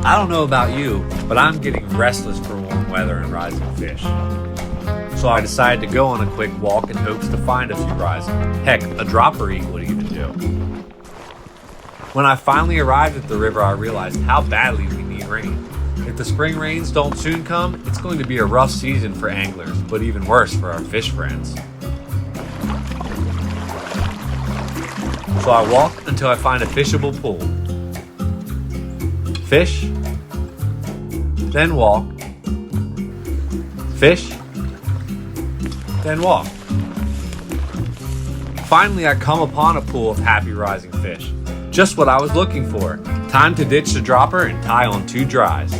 I don't know about you, but I'm getting restless for warm weather and rising fish. So I decided to go on a quick walk in hopes to find a few rising. Heck, a dropper eat would even do. When I finally arrived at the river, I realized how badly we need rain. If the spring rains don't soon come, it's going to be a rough season for anglers, but even worse for our fish friends. So I walk until I find a fishable pool. Fish, then walk, fish, then walk. Finally, I come upon a pool of happy rising fish. Just what I was looking for. Time to ditch the dropper and tie on 2 dries.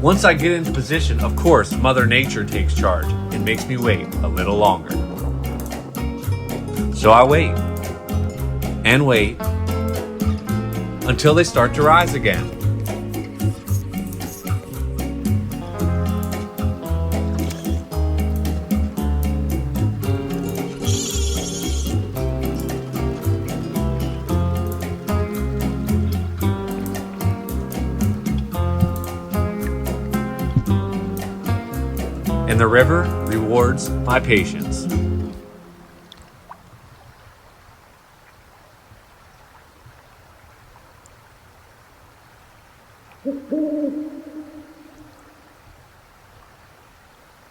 Once I get into position, of course, Mother Nature takes charge and makes me wait a little longer. So I wait and wait until they start to rise again. And the river rewards my patience.